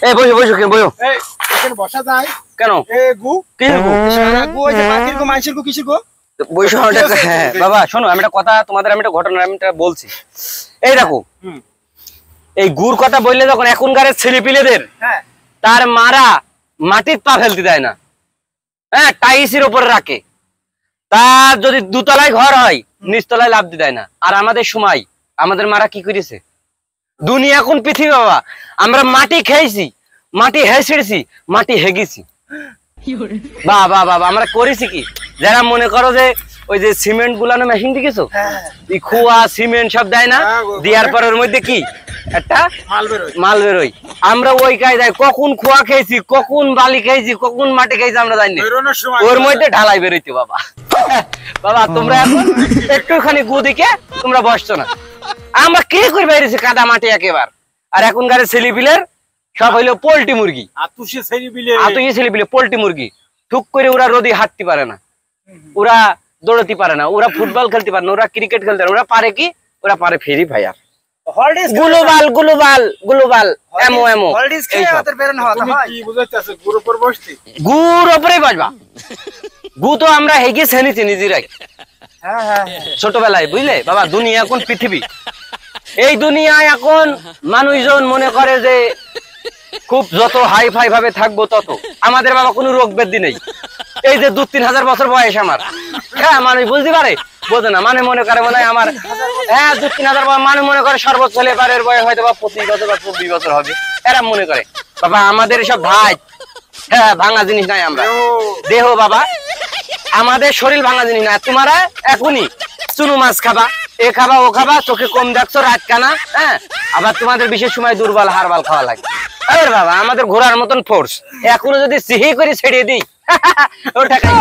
এই বসো বসো কেন বসো। এই এখানে বসা যায় কেন? এ গু কি গু? গু ওই যে পাখির গু মাইশের গু কিসের গু? বসো। হ্যাঁ বাবা শোনো, আমি একটা কথা তোমাদের, আমি একটা ঘটনা আমি বলছি। এই দেখো, এই গুড় কথা বললে যখন এখনকার ছেলেপিলেদের হ্যাঁ তার মারা মাটির পা ফেলতে দেয় না, হ্যাঁ টাইসের উপরে রাখে। তার যদি দুতলায় ঘর হয় নিচতলায় লাভ দিয়ে দেয় না। আর আমাদের সময় আমাদের মারা কি করেছে? দুনিয়া এখন পৃথিবী বাবা, আমরা মাটি খেয়েছি, মাটি হেসেছি, মাটি হেগেছি। বাহ বাহ বাহ, আমরা করেছি কি? যারা মনে করো যে ওই যে সিমেন্ট গুলানো মেশিন দেখেছো, খোয়া সিমেন্ট সব দেয় না, দেওয়ার পর ওর মধ্যে কি একটা মাল বেরোয়। আমরা ওই কায়দায় কখন খোয়া খেয়েছি, কখন বালি খেয়েছি, কখন মাটি খেয়েছি আমরা জানি, ওর মধ্যে ঢালাই বেরোইতে বাবা। বাবা তোমরা এখন একটুখানি গু দিকে তোমরা বসছো না, আমরা কে করে বেরিয়েছি কাদা মাটি একেবার। আর এখনকার ছেলেপিলের সব হইলো পোল্ট্রি মুরগি, আতুষি ছেলেপিলে পোল্ট্রি মুরগি। ঠুক করে ওরা রোদে হাঁটতে পারে না, ওরা দৌড়াতে পারে না, ওরা ফুটবল খেলতে পারে না, ওরা ক্রিকেট খেলতে পারে। ওরা পারে কি? ওরা পারে free fire, global global global এমো এমো। গুড় ওপরে বাজবা। গু তো আমরা হেগে ছেনিছি নিজেরাই ছোটবেলায়, বুঝলে বাবা। দুনিয়া এখন পৃথিবী, এই দুনিয়ায় এখন মানুষজন মনে করে যে খুব যত হাই ফাই ভাবে থাকবো তত। আমাদের বাবা কোনো রোগ ব্যাধি নেই। এই যে 2-3 হাজার বছর বয়স আমার, হ্যাঁ মানুষ বুঝতে পারে, বোঝে না। মানে মনে করে মনে হয় আমার, হ্যাঁ 2-3 হাজার মানুষ মনে করে সর্বোচ্চ লেবারের বয়স হয়তো বা 25 বছর বা 24 বছর হবে, এরা মনে করে। বাবা আমাদের সব ভাই, হ্যাঁ ভাঙা জিনিস নাই আমরা, দেহ বাবা আমাদের শরীর ভাঙা জিনিস না। তোমারা এখনই চুনো মাছ খাবা, এ খাবা ও খাবা, চোখে কম দেখছো রাত কানা, হ্যাঁ আবার তোমাদের বিশেষ সময় দুর্বল হারবাল খাওয়া লাগে। আরে বাবা আমাদের ঘোড়ার মতন ফোর্স, এখনো যদি সিহি করে ছেড়ে দিই ওটা খাই